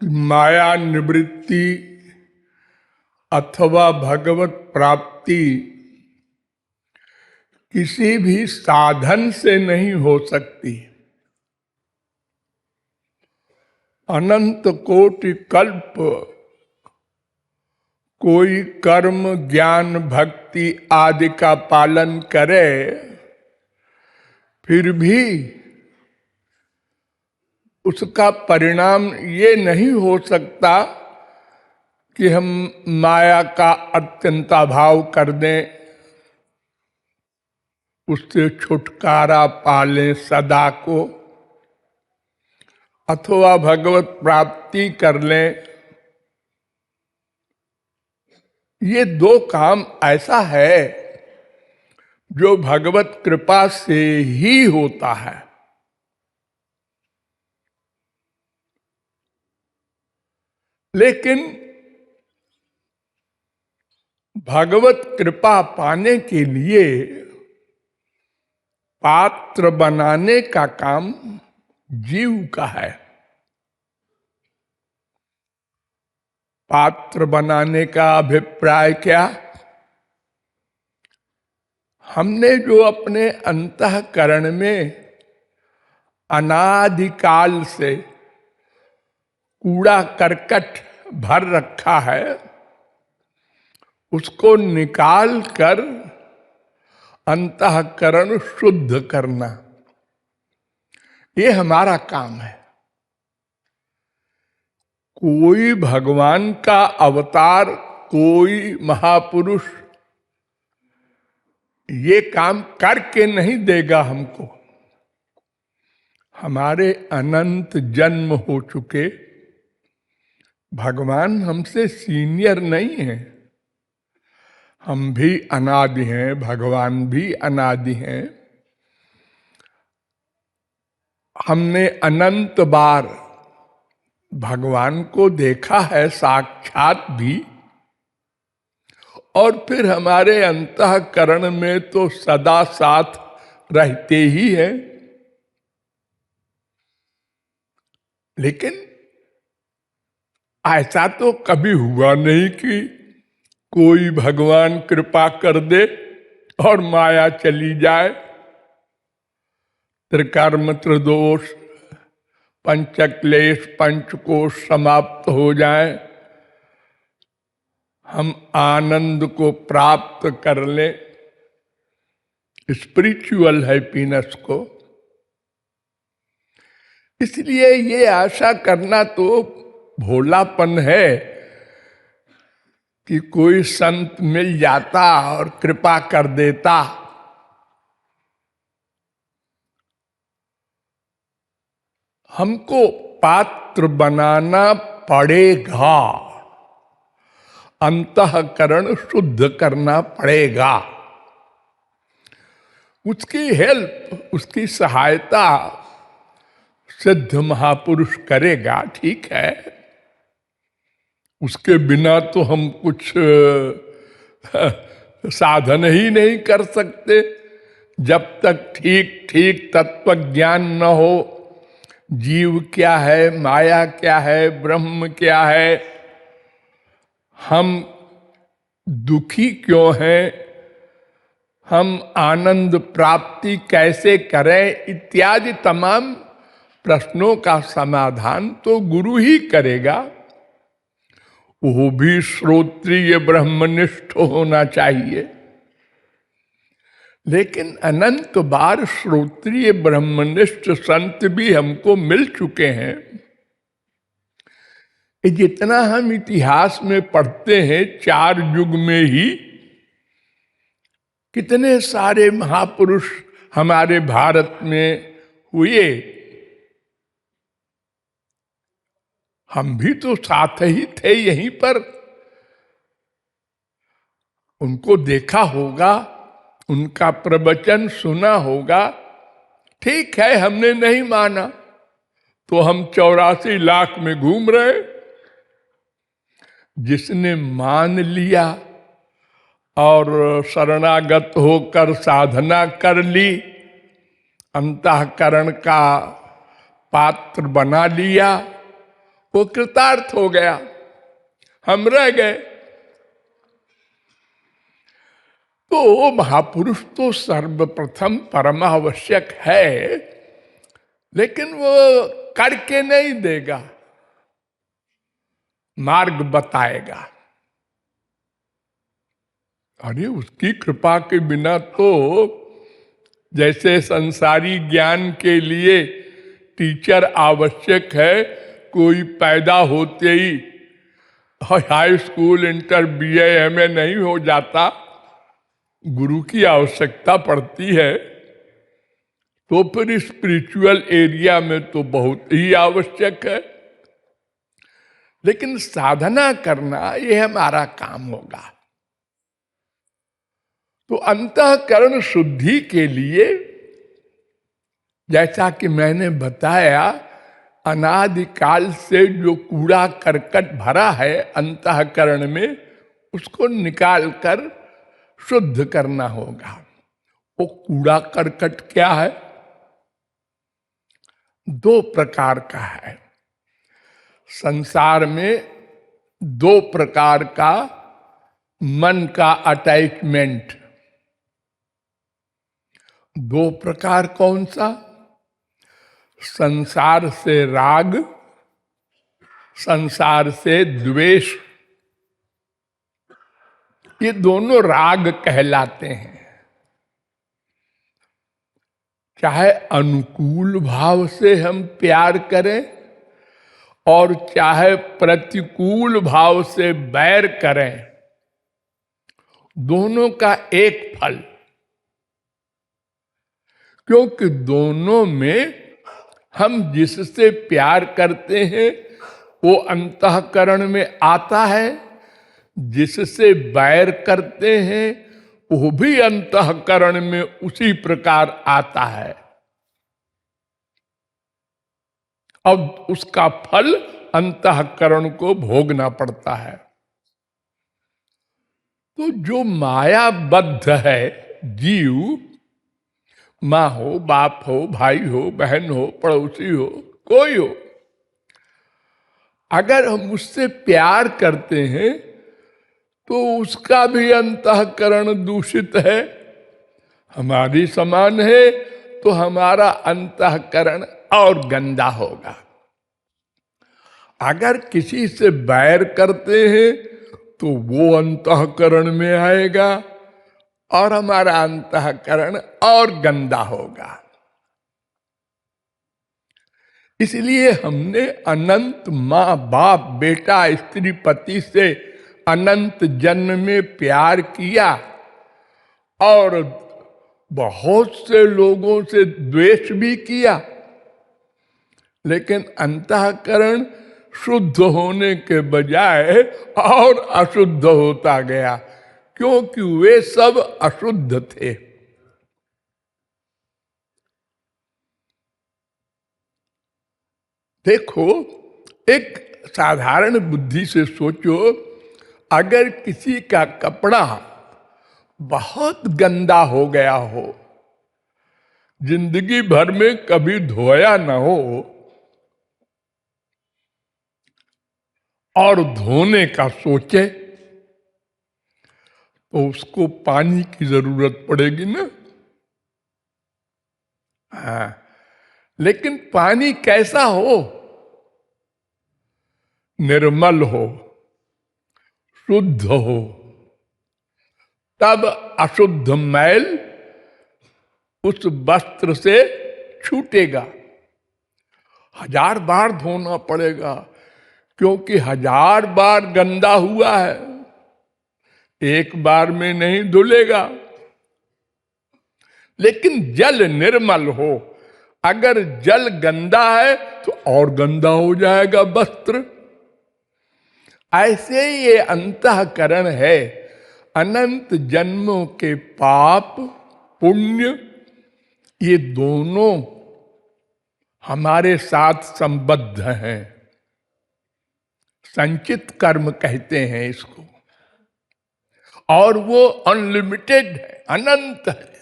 माया निवृत्ति अथवा भगवत प्राप्ति किसी भी साधन से नहीं हो सकती। अनंत कोटि कल्प कोई कर्म ज्ञान भक्ति आदि का पालन करे, फिर भी उसका परिणाम ये नहीं हो सकता कि हम माया का अत्यंताभाव कर दें, उससे छुटकारा पा लें सदा को, अथवा भगवत प्राप्ति कर लें। ये दो काम ऐसा है जो भगवत कृपा से ही होता है। लेकिन भगवत कृपा पाने के लिए पात्र बनाने का काम जीव का है। पात्र बनाने का अभिप्राय क्या? हमने जो अपने अंतःकरण में अनादिकाल से कूड़ा करकट भर रखा है, उसको निकाल कर अंतःकरण शुद्ध करना, ये हमारा काम है। कोई भगवान का अवतार, कोई महापुरुष ये काम करके नहीं देगा हमको। हमारे अनंत जन्म हो चुके भगवान हमसे सीनियर नहीं है। हम भी अनादि हैं, भगवान भी अनादि हैं। हमने अनंत बार भगवान को देखा है साक्षात भी, और फिर हमारे अंतःकरण में तो सदा साथ रहते ही हैं। लेकिन ऐसा तो कभी हुआ नहीं कि कोई भगवान कृपा कर दे और माया चली जाए, त्रिकर्म त्रिदोष पंचक्लेश पंचकोश समाप्त हो जाए, हम आनंद को प्राप्त कर लें, स्पिरिचुअल हैप्पीनेस को। इसलिए ये आशा करना तो भोलापन है कि कोई संत मिल जाता और कृपा कर देता। हमको पात्र बनाना पड़ेगा, अंतःकरण शुद्ध करना पड़ेगा। उसकी हेल्प, उसकी सहायता सिद्ध महापुरुष करेगा, ठीक है। उसके बिना तो हम कुछ साधन ही नहीं कर सकते। जब तक ठीक ठीक तत्व ज्ञान न हो, जीव क्या है, माया क्या है, ब्रह्म क्या है, हम दुखी क्यों हैं, हम आनंद प्राप्ति कैसे करें, इत्यादि तमाम प्रश्नों का समाधान तो गुरु ही करेगा। वो भी श्रोत्रिय ब्रह्मनिष्ठ होना चाहिए। लेकिन अनंत बार श्रोत्रिय ब्रह्मनिष्ठ संत भी हमको मिल चुके हैं। जितना हम इतिहास में पढ़ते हैं, 4 युग में ही कितने सारे महापुरुष हमारे भारत में हुए। हम भी तो साथ ही थे यहीं पर, उनको देखा होगा, उनका प्रवचन सुना होगा। ठीक है, हमने नहीं माना तो हम 84 लाख में घूम रहे। जिसने मान लिया और शरणागत होकर साधना कर ली, अंतःकरण का पात्र बना लिया, वो कृतार्थ हो गया, हम रह गए। तो महापुरुष तो सर्वप्रथम परम आवश्यक है, लेकिन वो करके नहीं देगा, मार्ग बताएगा। अरे उसकी कृपा के बिना तो, जैसे संसारी ज्ञान के लिए टीचर आवश्यक है, कोई पैदा होते ही high school, inter, BA, MA नहीं हो जाता, गुरु की आवश्यकता पड़ती है। तो फिर स्पिरिचुअल एरिया में तो बहुत ही आवश्यक है। लेकिन साधना करना यह हमारा काम होगा। तो अंतःकरण शुद्धि के लिए, जैसा कि मैंने बताया, अनादिकाल से जो कूड़ा करकट भरा है अंतःकरण में, उसको निकालकर शुद्ध करना होगा। वो कूड़ा करकट क्या है? दो प्रकार का है। संसार में दो प्रकार का मन का अटैचमेंट। दो प्रकार कौन सा? संसार से राग, संसार से द्वेष। ये दोनों राग कहलाते हैं। चाहे अनुकूल भाव से हम प्यार करें और चाहे प्रतिकूल भाव से बैर करें, दोनों का एक फल। क्योंकि दोनों में हम जिससे प्यार करते हैं वो अंतःकरण में आता है, जिससे बैर करते हैं वो भी अंतःकरण में उसी प्रकार आता है। अब उसका फल अंतःकरण को भोगना पड़ता है। तो जो मायाबद्ध है जीव, माँ हो, बाप हो, भाई हो, बहन हो, पड़ोसी हो, कोई हो, अगर हम उससे प्यार करते हैं तो उसका भी अंतःकरण दूषित है। हमारी समान है तो हमारा अंतःकरण और गंदा होगा। अगर किसी से बैर करते हैं तो वो अंतःकरण में आएगा और हमारा अंतःकरण और गंदा होगा। इसलिए हमने अनंत माँ बाप बेटा स्त्री पति से अनंत जन्म में प्यार किया और बहुत से लोगों से द्वेष भी किया, लेकिन अंतःकरण शुद्ध होने के बजाय और अशुद्ध होता गया, क्योंकि वे सब अशुद्ध थे। देखो, एक साधारण बुद्धि से सोचो, अगर किसी का कपड़ा बहुत गंदा हो गया हो, जिंदगी भर में कभी धोया ना हो, और धोने का सोचे, तो उसको पानी की जरूरत पड़ेगी ना। हाँ, लेकिन पानी कैसा हो? निर्मल हो, शुद्ध हो, तब अशुद्ध मैल उस वस्त्र से छूटेगा। 1000 बार धोना पड़ेगा, क्योंकि 1000 बार गंदा हुआ है, एक बार में नहीं धुलेगा। लेकिन जल निर्मल हो, अगर जल गंदा है तो और गंदा हो जाएगा वस्त्र। ऐसे ये अंतःकरण है, अनंत जन्मों के पाप पुण्य ये दोनों हमारे साथ संबद्ध हैं। संचित कर्म कहते हैं इसको, और वो अनलिमिटेड है, अनंत है।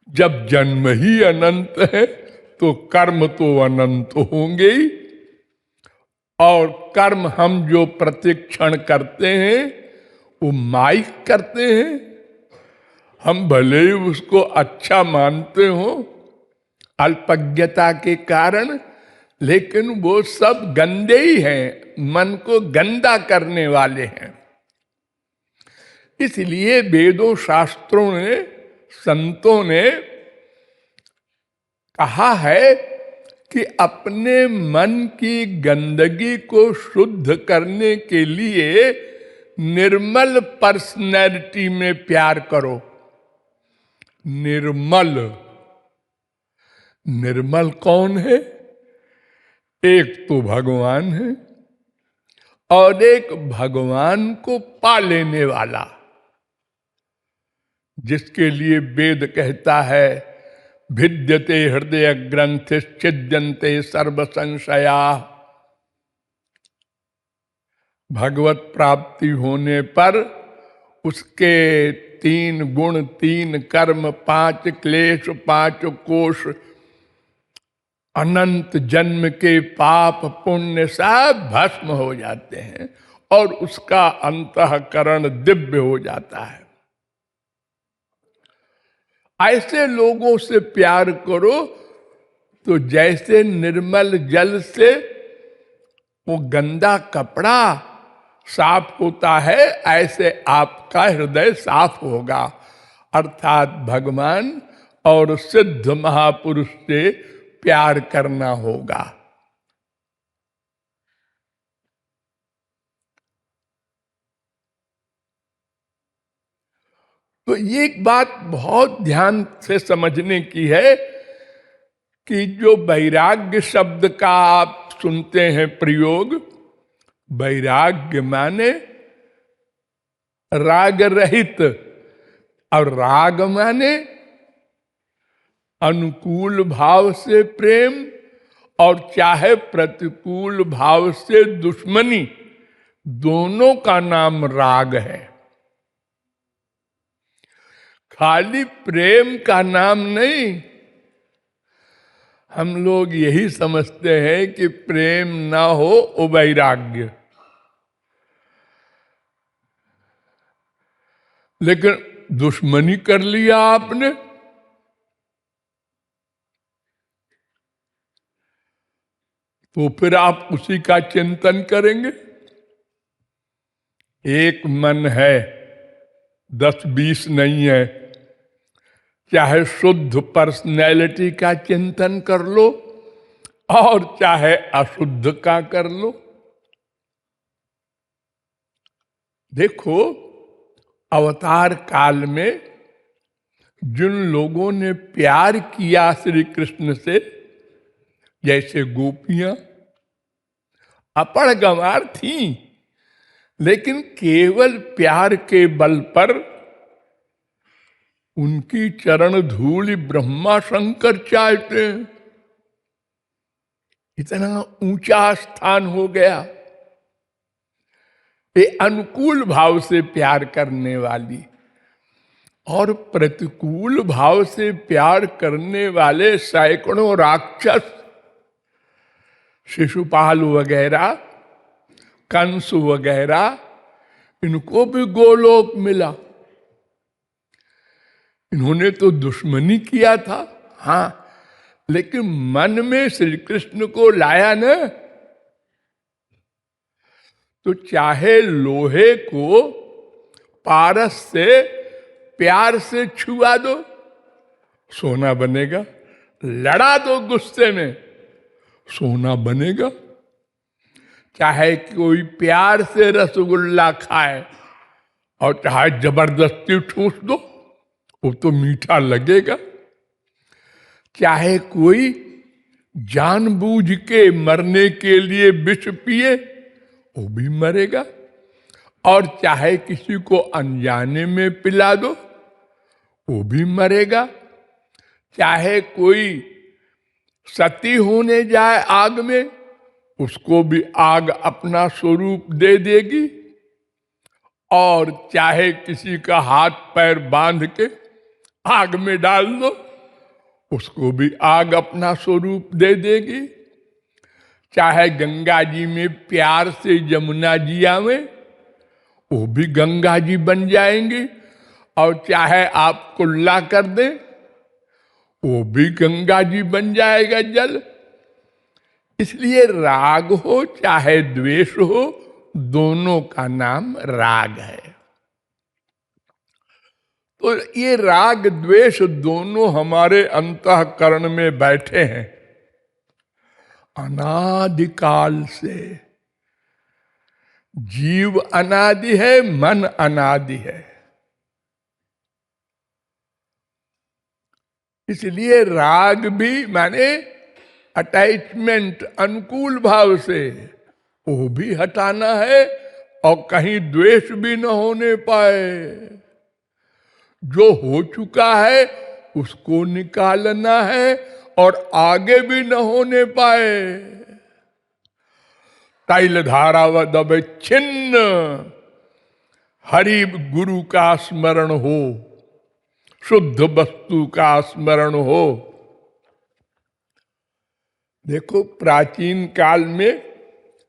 जब जन्म ही अनंत है तो कर्म तो अनंत होंगे ही। और कर्म हम जो प्रतिक्षण करते हैं वो माइक करते हैं। हम भले ही उसको अच्छा मानते हो अल्पज्ञता के कारण, लेकिन वो सब गंदे ही हैं, मन को गंदा करने वाले हैं। इसलिए वेदों शास्त्रों ने, संतों ने कहा है कि अपने मन की गंदगी को शुद्ध करने के लिए निर्मल पर्सनैलिटी में प्यार करो। निर्मल, निर्मल कौन है? एक तो भगवान है और एक भगवान को पा लेने वाला, जिसके लिए वेद कहता है भिद्यते हृदय ग्रंथि छिद्यन्ते सर्व संशया। भगवत प्राप्ति होने पर उसके 3 गुण, 3 कर्म, 5 क्लेश, 5 कोश, अनंत जन्म के पाप पुण्य सब भस्म हो जाते हैं और उसका अंतःकरण दिव्य हो जाता है। ऐसे लोगों से प्यार करो तो जैसे निर्मल जल से वो गंदा कपड़ा साफ होता है, ऐसे आपका हृदय साफ होगा। अर्थात भगवान और सिद्ध महापुरुष से प्यार करना होगा। तो ये एक बात बहुत ध्यान से समझने की है कि जो वैराग्य शब्द का आप सुनते हैं प्रयोग, वैराग्य माने राग रहित, और राग माने अनुकूल भाव से प्रेम और चाहे प्रतिकूल भाव से दुश्मनी, दोनों का नाम राग है। खाली प्रेम का नाम नहीं। हम लोग यही समझते हैं कि प्रेम ना हो वो वैराग्य, लेकिन दुश्मनी कर लिया आपने तो फिर आप उसी का चिंतन करेंगे। एक मन है, 10-20 नहीं है। चाहे शुद्ध पर्सनैलिटी का चिंतन कर लो और चाहे अशुद्ध का कर लो। देखो, अवतार काल में जिन लोगों ने प्यार किया श्री कृष्ण से, जैसे गोपियां अपरगंवार थीं, लेकिन केवल प्यार के बल पर उनकी चरण धूलि ब्रह्मा शंकर चाहते हैं। इतना ऊंचा स्थान हो गया। ये अनुकूल भाव से प्यार करने वाली और प्रतिकूल भाव से प्यार करने वाले सैकड़ों राक्षस, शिशुपाल वगैरह, कंस वगैरह, इनको भी गोलोक मिला। इन्होंने तो दुश्मनी किया था, हाँ, लेकिन मन में श्री कृष्ण को लाया न। तो चाहे लोहे को पारस से प्यार से छुआ दो, सोना बनेगा। लड़ा दो गुस्से में, सोना बनेगा। चाहे कोई प्यार से रसगुल्ला खाए और चाहे जबरदस्ती ठूस दो, वो तो मीठा लगेगा। चाहे कोई जानबूझ के मरने के लिए विष पिए, वो भी मरेगा। और चाहे किसी को अनजाने में पिला दो, वो भी मरेगा। चाहे कोई सती होने जाए आग में, उसको भी आग अपना स्वरूप दे देगी। और चाहे किसी का हाथ पैर बांध के आग में डाल दो, उसको भी आग अपना स्वरूप दे देगी। चाहे गंगा जी में प्यार से यमुना जी आवे, वो भी गंगा जी बन जाएंगी। और चाहे आप कुल्ला कर दें, वो भी गंगा जी बन जाएगा जल। इसलिए राग हो चाहे द्वेष हो, दोनों का नाम राग है। तो ये राग द्वेष दोनों हमारे अंतःकरण में बैठे हैं अनादिकाल से। जीव अनादि है, मन अनादि है। इसलिए राग भी माने अटैचमेंट, अनुकूल भाव से, वो भी हटाना है। और कहीं द्वेष भी न होने पाए। जो हो चुका है उसको निकालना है और आगे भी न होने पाए। तैल धारावद छिन्न हरि गुरु का स्मरण हो, शुद्ध वस्तु का स्मरण हो। देखो प्राचीन काल में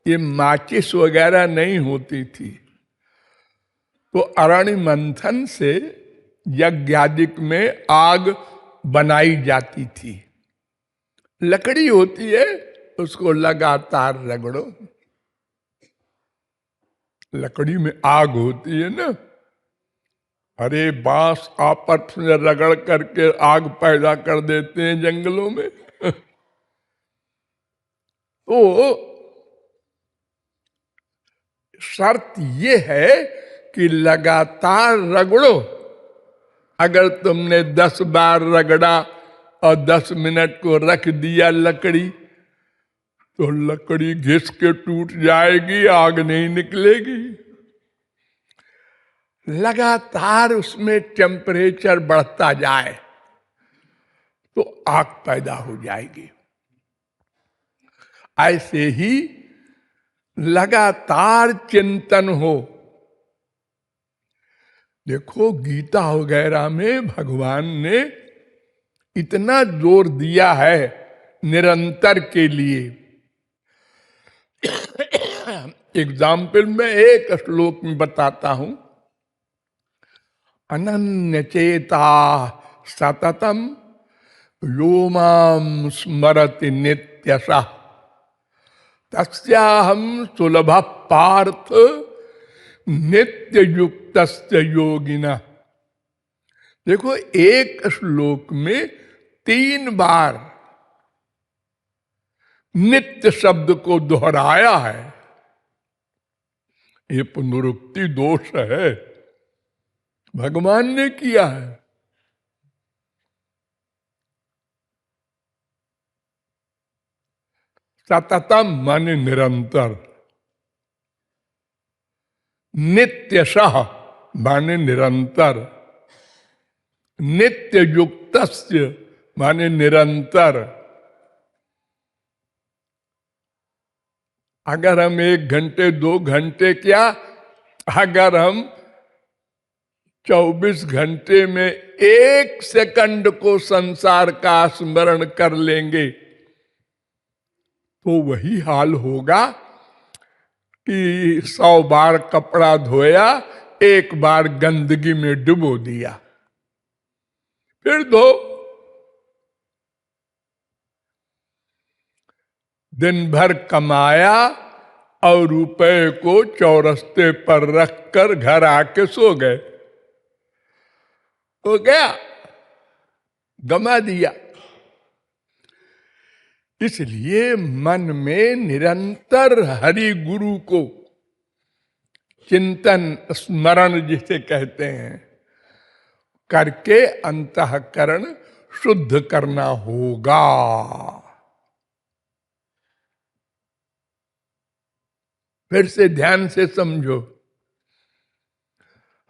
ये माचिस वगैरह नहीं होती थी, तो अरण्य मंथन से यज्ञादिक में आग बनाई जाती थी। लकड़ी होती है, उसको लगातार रगड़ो, लकड़ी में आग होती है ना। अरे बांस आपस में रगड़ करके आग पैदा कर देते हैं जंगलों में। तो शर्त ये है कि लगातार रगड़ो। अगर तुमने 10 बार रगड़ा और 10 मिनट को रख दिया लकड़ी, तो लकड़ी घिस के टूट जाएगी, आग नहीं निकलेगी। लगातार उसमें टेम्परेचर बढ़ता जाए तो आग पैदा हो जाएगी। ऐसे ही लगातार चिंतन हो। देखो गीता वगैरह में भगवान ने इतना जोर दिया है निरंतर के लिए। एग्जाम्पल में एक श्लोक में बताता हूं। अनन्य चेता सततम यो माम स्मरति नित्यशः तस्याहं सुलभ पार्थ नित्य युक्त योगिना। देखो एक श्लोक में 3 बार नित्य शब्द को दोहराया है। ये पुनरुक्ति दोष है, भगवान ने किया है। सततम माने निरंतर, नित्यशः माने निरंतर, नित्य युक्तस्य माने निरंतर। अगर हम 1 घंटे 2 घंटे क्या, अगर हम 24 घंटे में 1 सेकंड को संसार का स्मरण कर लेंगे, तो वही हाल होगा कि 100 बार कपड़ा धोया, 1 बार गंदगी में डुबो दिया, फिर धो। दिन भर कमाया और रुपए को चौरस्ते पर रखकर घर आके सो गए, हो गया, गमा दिया। इसलिए मन में निरंतर हरि गुरु को चिंतन स्मरण जिसे कहते हैं करके अंतःकरण शुद्ध करना होगा। फिर से ध्यान से समझो,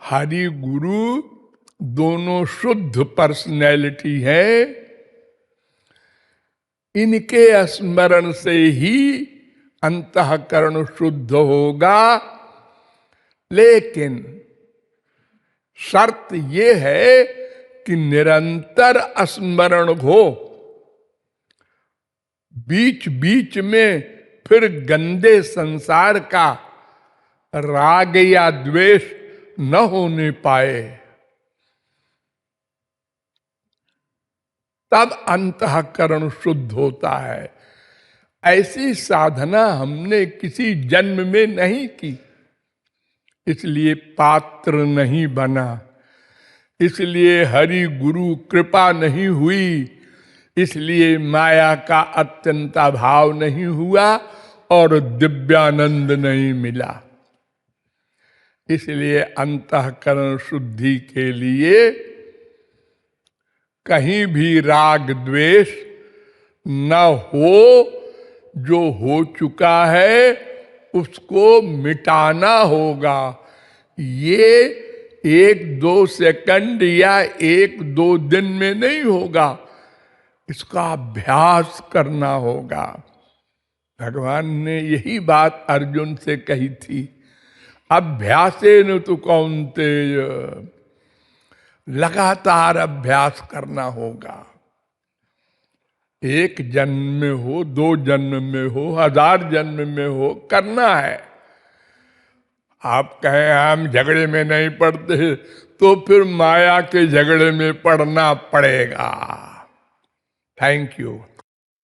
हरि गुरु दोनों शुद्ध पर्सनैलिटी है। इनके स्मरण से ही अंतःकरण शुद्ध होगा। लेकिन शर्त यह है कि निरंतर स्मरण हो, बीच बीच में फिर गंदे संसार का राग या द्वेष न होने पाए, तब अंतःकरण शुद्ध होता है। ऐसी साधना हमने किसी जन्म में नहीं की, इसलिए पात्र नहीं बना, इसलिए हरि गुरु कृपा नहीं हुई, इसलिए माया का अत्यंत अभाव नहीं हुआ और दिव्यानंद नहीं मिला। इसलिए अंतःकरण शुद्धि के लिए कहीं भी राग द्वेष न हो, जो हो चुका है उसको मिटाना होगा। ये 1-2 सेकंड या 1-2 दिन में नहीं होगा, इसका अभ्यास करना होगा। भगवान ने यही बात अर्जुन से कही थी, अभ्यासेन तु कौन्तेय, लगातार अभ्यास करना होगा। 1 जन्म में हो, 2 जन्म में हो, 1000 जन्म में हो, करना है। आप कहें हम झगड़े में नहीं पड़ते, तो फिर माया के झगड़े में पड़ना पड़ेगा। Thank you.